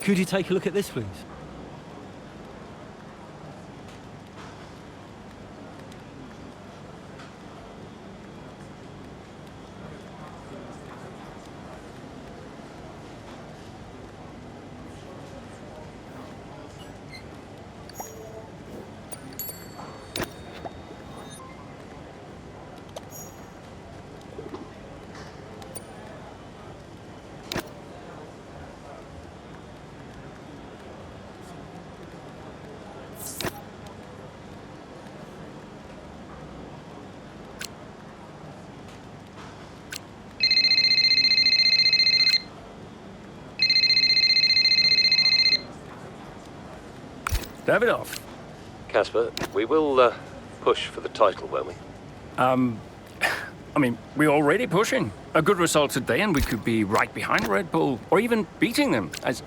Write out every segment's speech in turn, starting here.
Could you take a look at this, please? Davidoff. Casper, we will push for the title, won't we? I mean, we're already pushing. A good result today and we could be right behind Red Bull, or even beating them. And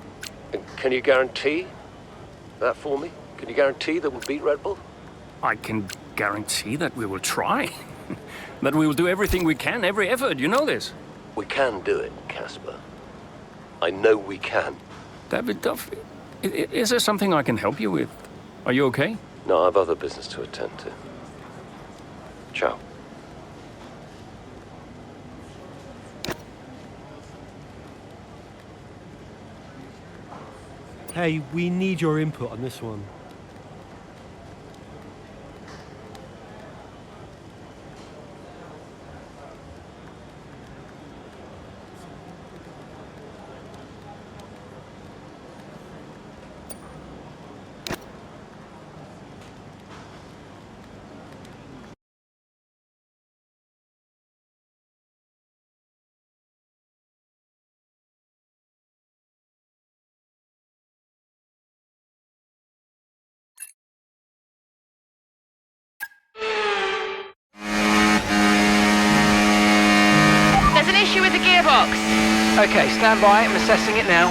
can you guarantee that for me? Can you guarantee that we'll beat Red Bull? I can guarantee that we will try. That we will do everything we can, every effort, you know this. We can do it, Casper. I know we can. Davidoff, is there something I can help you with? Are you okay? No, I have other business to attend to. Ciao. Hey, we need your input on this one. There's an issue with the gearbox. Okay, stand by. I'm assessing it now.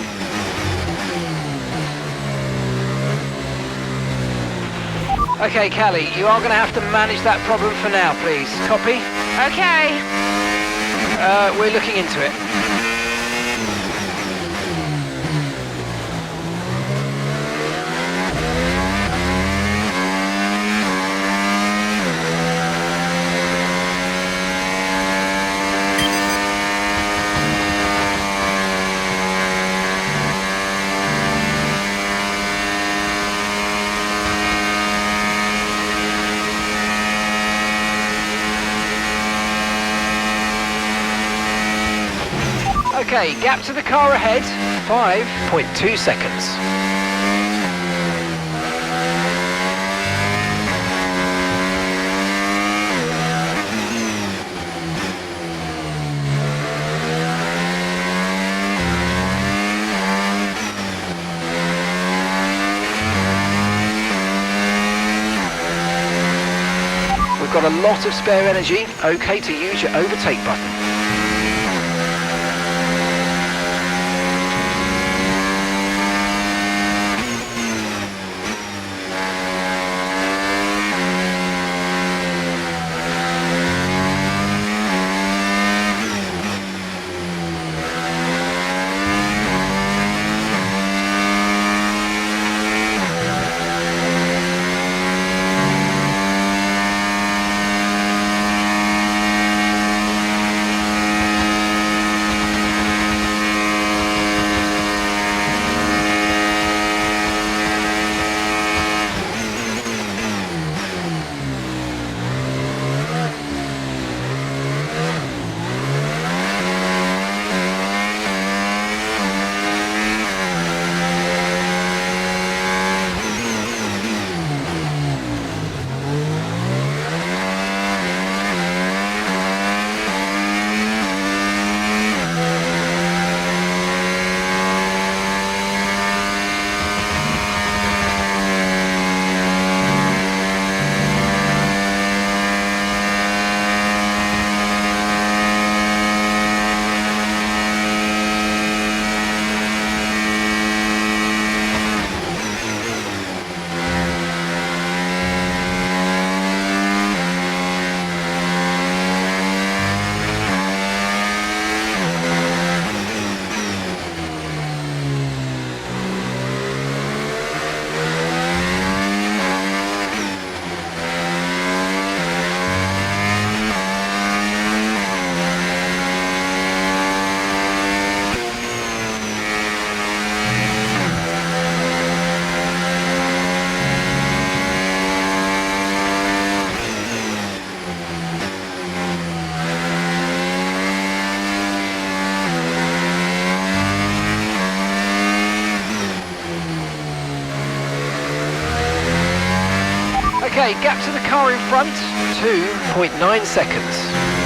Okay, Callie, you are going to have to manage that problem for now, please. Copy? Okay. We're looking into it. Okay, gap to the car ahead, 5.2 seconds. We've got a lot of spare energy, okay to use your overtake button. Okay, gap to the car in front, 2.9 seconds.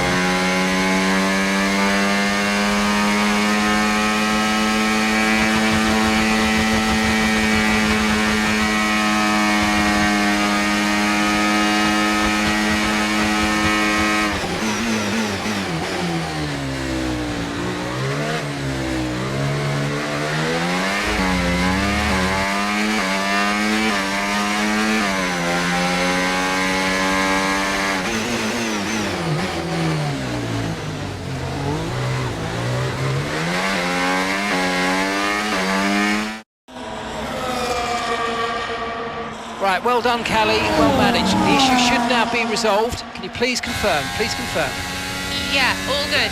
Right, well done, Callie, well managed. The issue should now be resolved. Can you please confirm? Please confirm. Yeah, all good.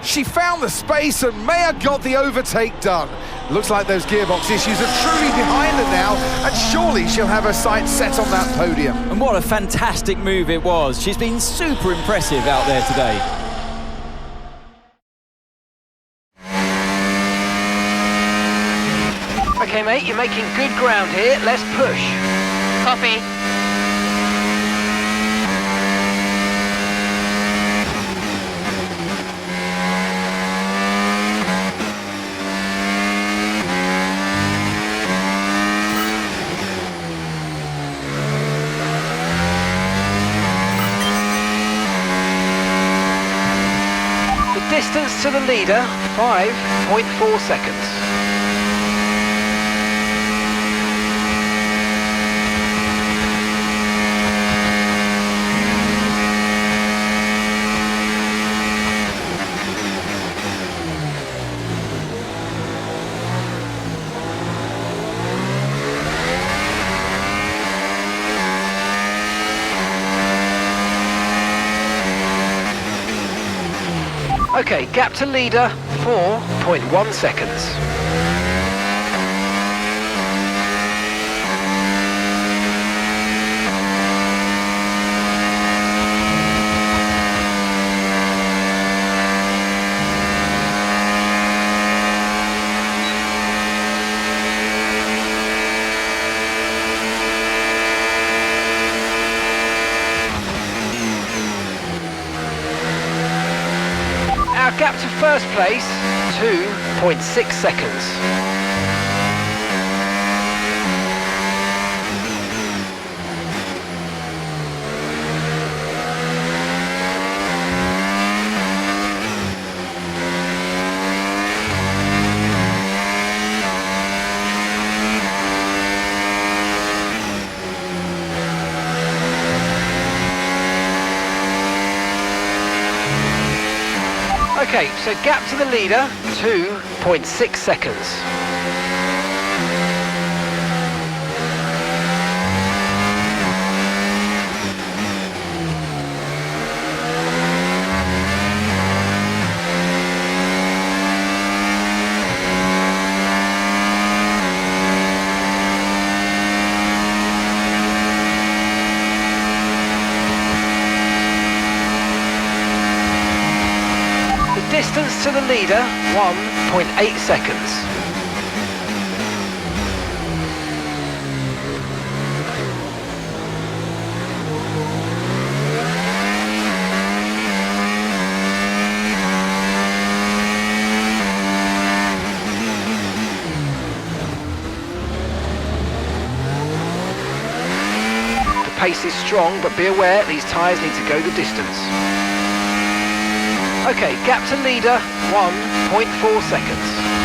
She found the space and may have got the overtake done. Looks like those gearbox issues are truly behind her now, and surely she'll have her sights set on that podium. And what a fantastic move it was. She's been super impressive out there today. Okay, mate, you're making good ground here. Let's push. Copy. Distance to the leader, 5.4 seconds. Okay, gap to leader, 4.1 seconds. Our gap to first place, 2.6 seconds. Okay, so gap to the leader, 2.6 seconds. Distance to the leader, 1.8 seconds. The pace is strong, but be aware these tyres need to go the distance. Okay, gap to leader, 1.4 seconds.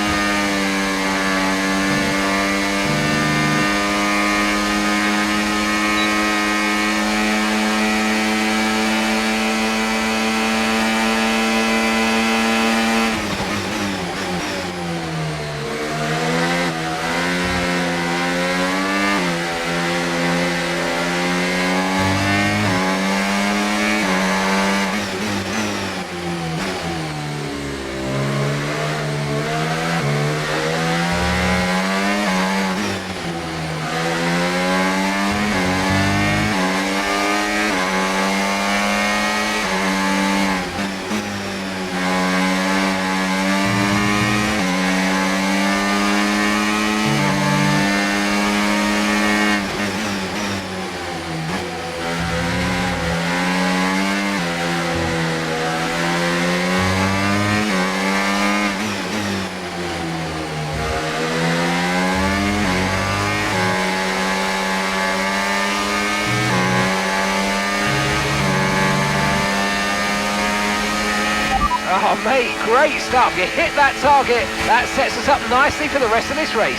Oh, mate, great stuff. You hit that target. That sets us up nicely for the rest of this race.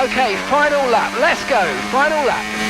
Okay, final lap. Let's go. Final lap.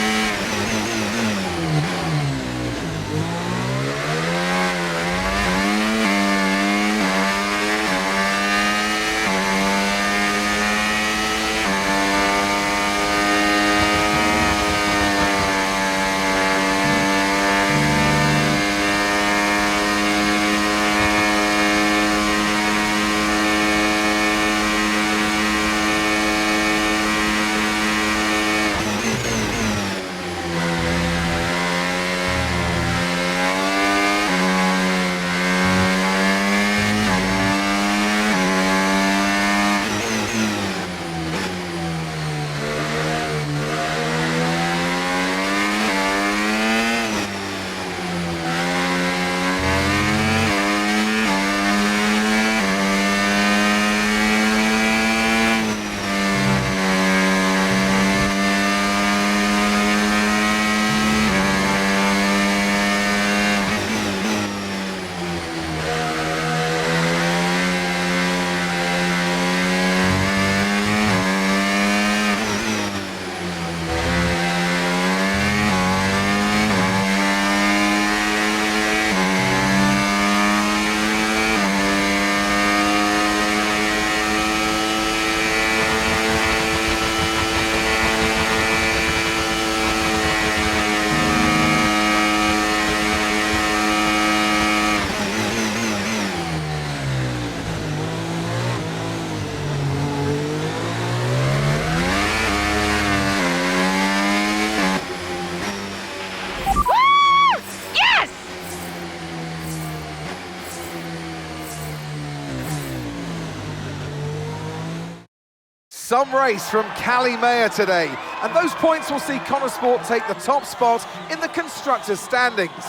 Some race from Callie Mayer today, and those points will see Connor Sport take the top spot in the constructors' standings.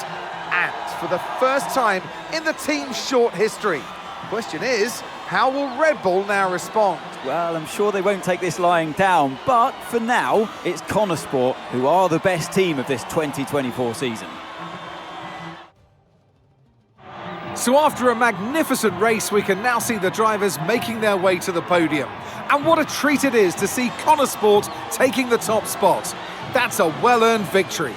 And for the first time in the team's short history. Question is, how will Red Bull now respond? Well, I'm sure they won't take this lying down, but for now, it's Connor Sport who are the best team of this 2024 season. So after a magnificent race, we can now see the drivers making their way to the podium. And what a treat it is to see Connor Sport taking the top spot. That's a well-earned victory.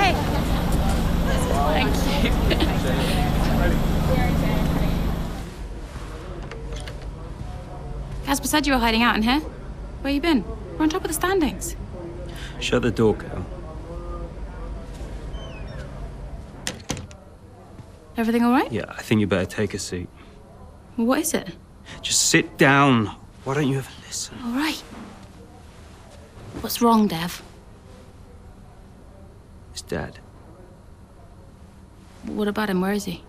Hey. Thank you. Casper said you were hiding out in here. Where you been? We're on top of the standings. Shut the door, Cal. Everything all right? Yeah, I think you better take a seat. What is it? Just sit down. Why don't you ever listen? All right. What's wrong, Dev? It's Dad. What about him? Where is he?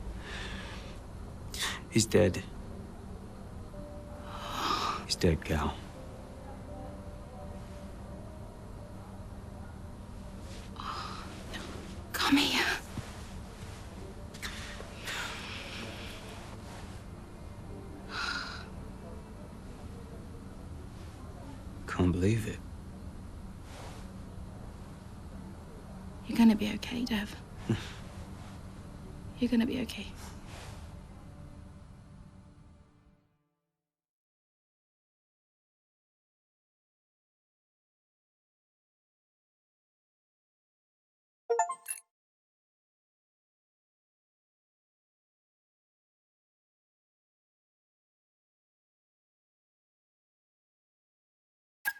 He's dead. He's dead, Cal. Come here. Can't believe it. You're gonna be okay, Dev. You're gonna be okay.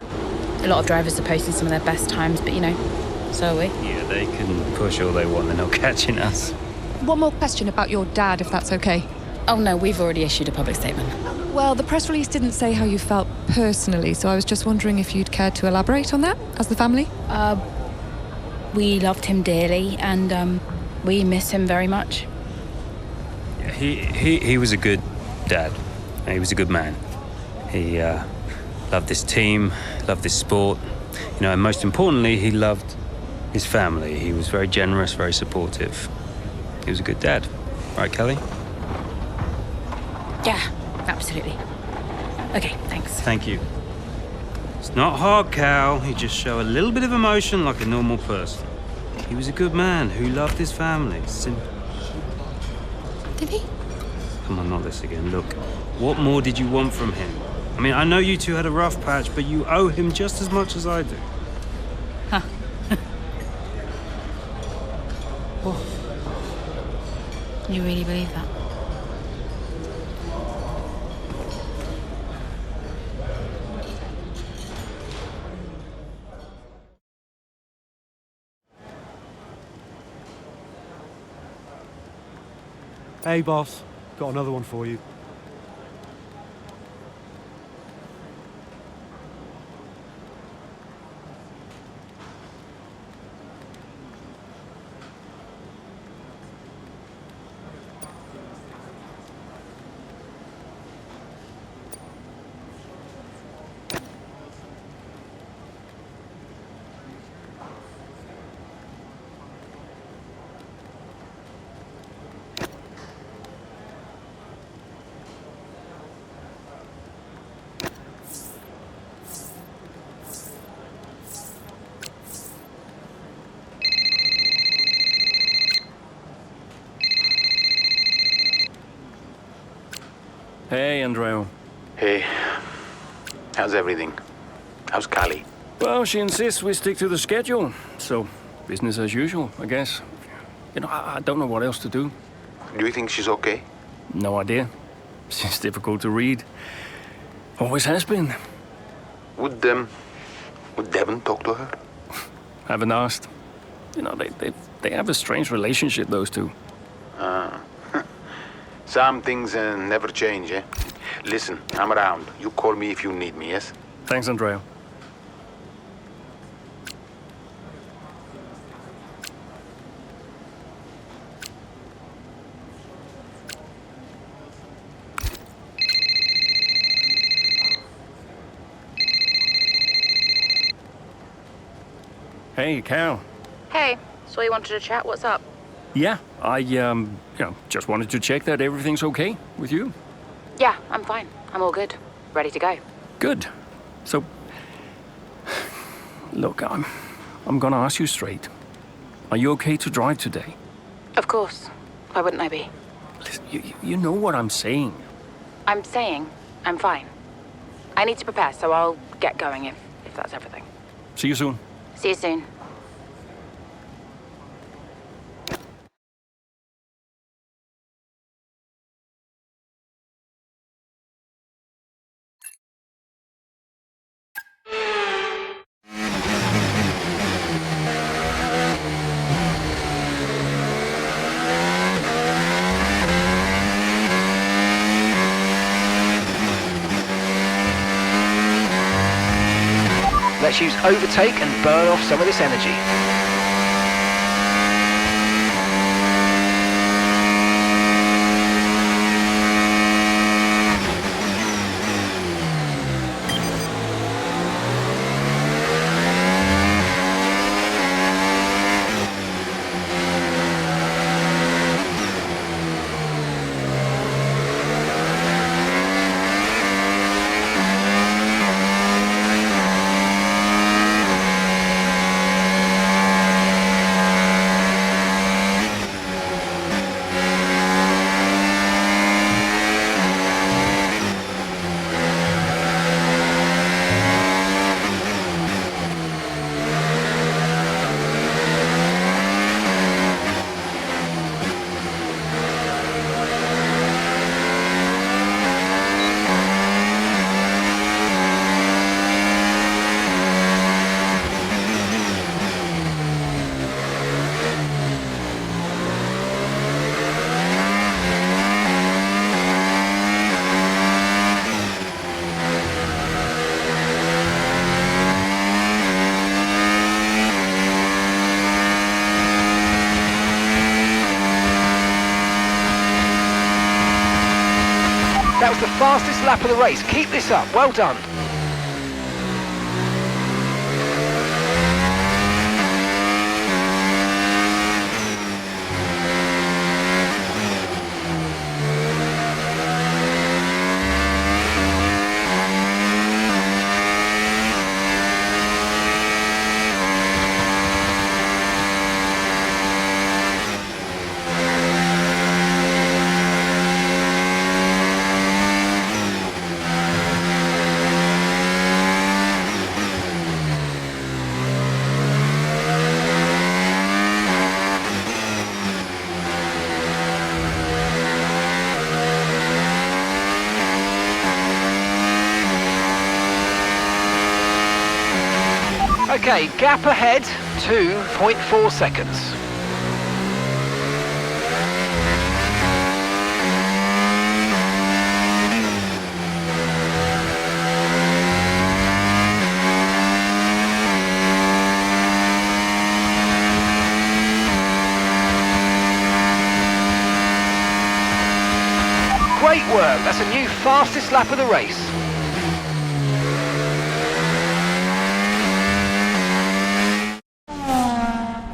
A lot of drivers are posting some of their best times, but you know, so are we. Yeah, they can push all they want, they're not catching us. One more question about your dad, if that's okay. Oh no, we've already issued a public statement. Well, the press release didn't say how you felt personally, so I was just wondering if you'd care to elaborate on that, as the family? We loved him dearly, and we miss him very much. Yeah, he was a good dad. He was a good man. He loved this team, loved this sport. You know, and most importantly, he loved his family. He was very generous, very supportive. He was a good dad. Right, Kelly? Yeah, absolutely. Okay, thanks. Thank you. It's not hard, Cal. You just show a little bit of emotion like a normal person. He was a good man who loved his family. Simple. Did he? Come on, not this again. Look, what more did you want from him? I mean, I know you two had a rough patch, but you owe him just as much as I do. Huh. You really believe that? Hey, boss. Got another one for you. Hey, Andreo. Hey, how's everything? How's Callie? Well, she insists we stick to the schedule. So, business as usual, I guess. You know, I don't know what else to do. Do you think she's okay? No idea. She's difficult to read. Always has been. Would Devon talk to her? Haven't asked. You know, they have a strange relationship, those two. Some things never change, eh? Listen, I'm around. You call me if you need me, yes? Thanks, Andreo. Hey, Cal. Hey, so you wanted to chat? What's up? Yeah, I, just wanted to check that everything's okay with you. Yeah, I'm fine. I'm all good. Ready to go. Good. So, look, I'm gonna ask you straight. Are you okay to drive today? Of course. Why wouldn't I be? Listen, you know what I'm saying. I'm saying I'm fine. I need to prepare, so I'll get going if that's everything. See you soon. See you soon. Let's use overtake and burn off some of this energy. That was the fastest lap of the race. Keep this up. Well done. Okay, gap ahead, 2.4 seconds. Great work, that's a new fastest lap of the race.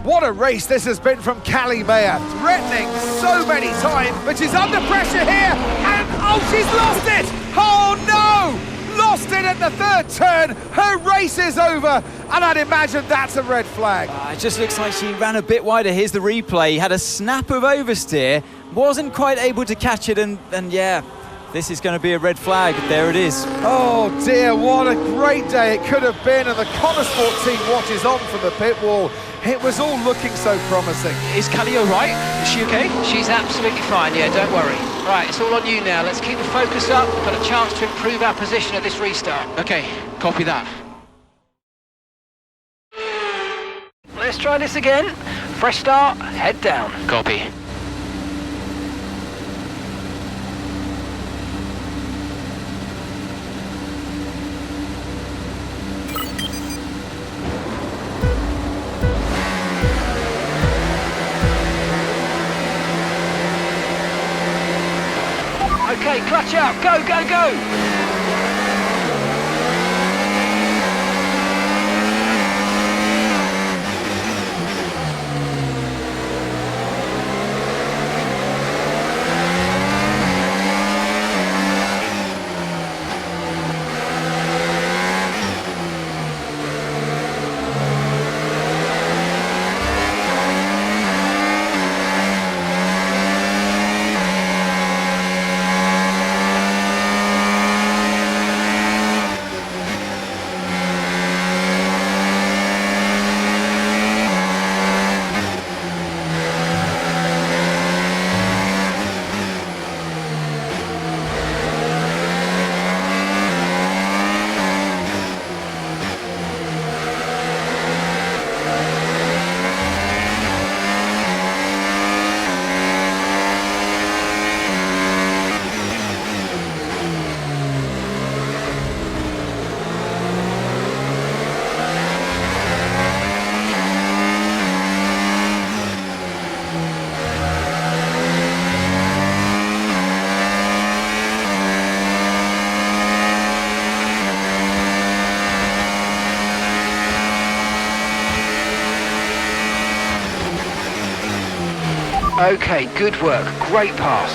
What a race this has been from Callie Mayer, threatening so many times, but she's under pressure here, and oh, she's lost it! Oh no! Lost it at the third turn, her race is over, and I'd imagine that's a red flag. It just looks like she ran a bit wider. Here's the replay, had a snap of oversteer, wasn't quite able to catch it, and yeah, this is going to be a red flag. There it is. Oh dear, what a great day it could have been, and the Connosport team watches on from the pit wall. It was all looking so promising. Is Callie all right? Is she okay? She's absolutely fine, yeah, don't worry. Right, it's all on you now. Let's keep the focus up. We've got a chance to improve our position at this restart. Okay, copy that. Let's try this again. Fresh start, head down. Copy. Okay, clutch out, go, go, go! Okay, good work. Great pass.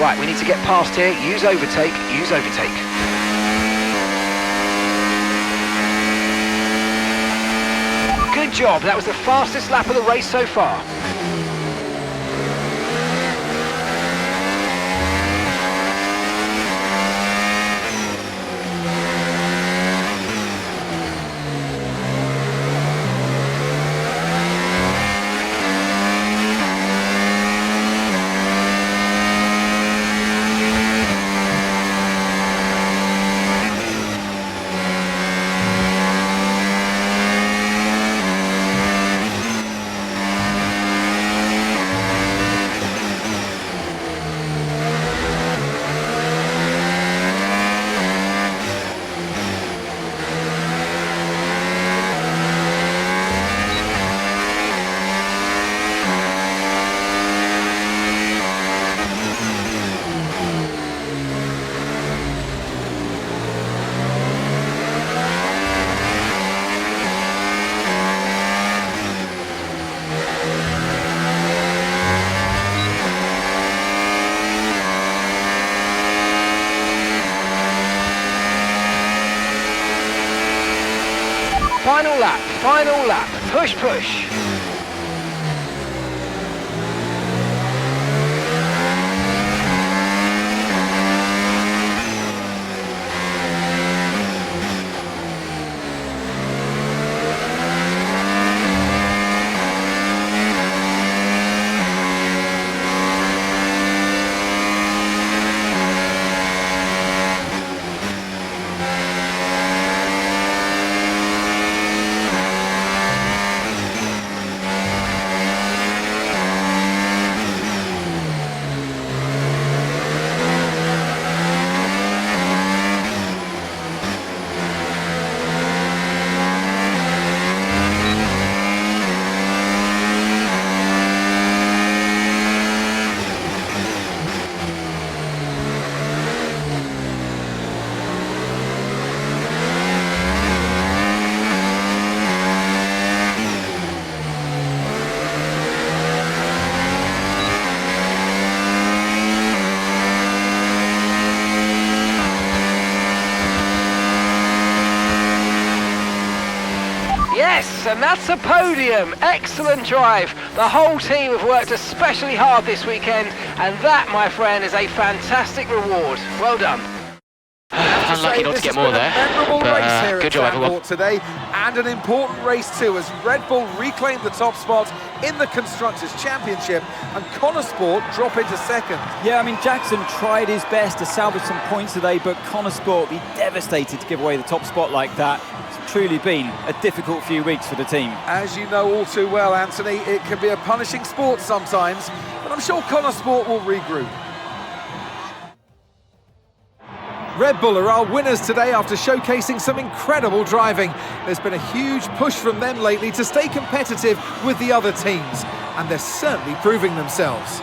Right, we need to get past here. Use overtake, use overtake. Good job, that was the fastest lap of the race so far. Final lap, final lap. Push, push. Yes, and that's a podium. Excellent drive. The whole team have worked especially hard this weekend, and that, my friend, is a fantastic reward. Well done. Unlucky not to get more there. But, good job, everyone. Today, and an important race too, as Red Bull reclaimed the top spot in the Constructors' Championship, and Connor Sport drop into second. Yeah, I mean, Jackson tried his best to salvage some points today, but Connor Sport will be devastated to give away the top spot like that. It's truly been a difficult few weeks for the team. As you know all too well, Anthony, it can be a punishing sport sometimes, but I'm sure Connor Sport will regroup. Red Bull are our winners today after showcasing some incredible driving. There's been a huge push from them lately to stay competitive with the other teams, and they're certainly proving themselves.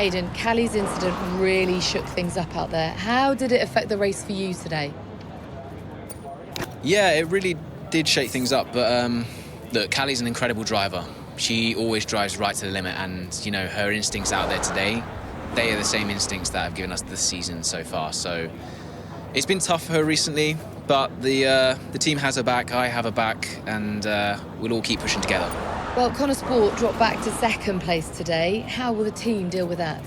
Aidan, Callie's incident really shook things up out there. How did it affect the race for you today? Yeah, it really did shake things up, but look, Callie's an incredible driver. She always drives right to the limit, and, you know, her instincts out there today, they are the same instincts that have given us the season so far. So it's been tough for her recently, but the team has her back, I have her back, and we'll all keep pushing together. Well, Connor Sport dropped back to second place today. How will the team deal with that?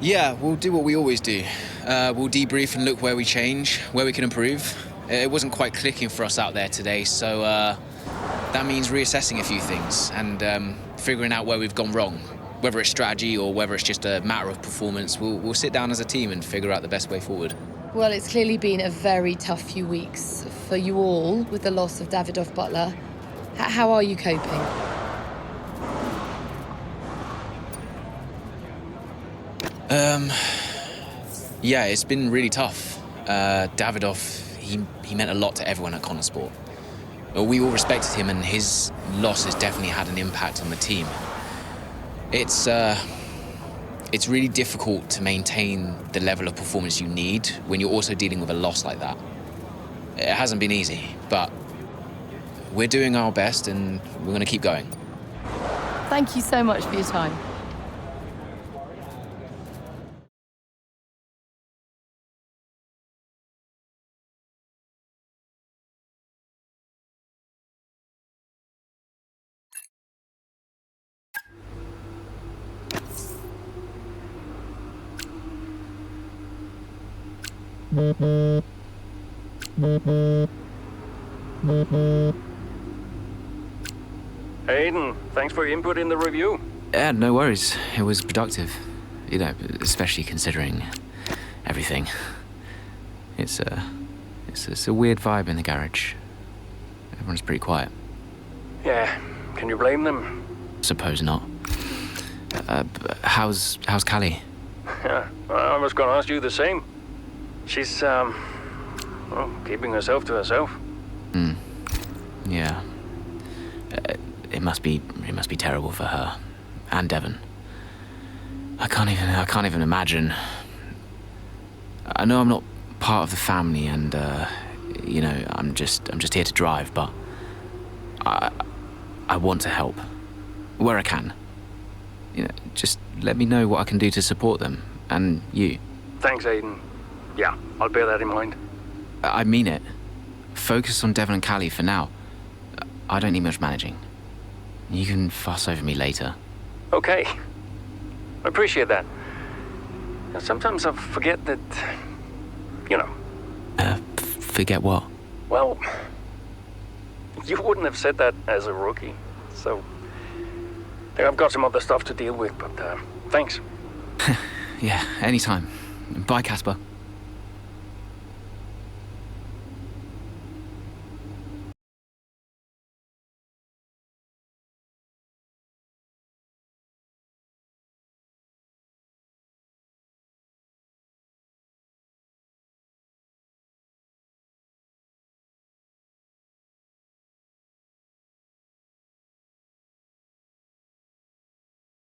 Yeah, we'll do what we always do. We'll debrief and look where we change, where we can improve. It wasn't quite clicking for us out there today, so that means reassessing a few things and figuring out where we've gone wrong. Whether it's strategy or whether it's just a matter of performance, we'll sit down as a team and figure out the best way forward. Well, it's clearly been a very tough few weeks for you all with the loss of Davidoff Butler. How are you coping? Yeah, it's been really tough. Davidoff, he meant a lot to everyone at Connor Sport. We all respected him, and his loss has definitely had an impact on the team. It's really difficult to maintain the level of performance you need when you're also dealing with a loss like that. It hasn't been easy, but we're doing our best, and we're going to keep going. Thank you so much for your time. Aidan, thanks for your input in the review. Yeah, no worries. It was productive. You know, especially considering everything. It's a weird vibe in the garage. Everyone's pretty quiet. Yeah, can you blame them? Suppose not. How's Callie? Yeah, I was going to ask you the same. She's, well, keeping herself to herself. Yeah. It must be terrible for her and Devon. I can't even imagine. I know I'm not part of the family, and you know, I'm just here to drive, but I want to help where I can. You know, just let me know what I can do to support them and you. Thanks, Aidan. Yeah, I'll bear that in mind. I mean it. Focus on Devon and Callie for now. I don't need much managing. You can fuss over me later. Okay. I appreciate that. And sometimes I forget that, you know. Forget what? Well, you wouldn't have said that as a rookie, so I think I've got some other stuff to deal with, but thanks. Yeah, anytime. Bye, Casper.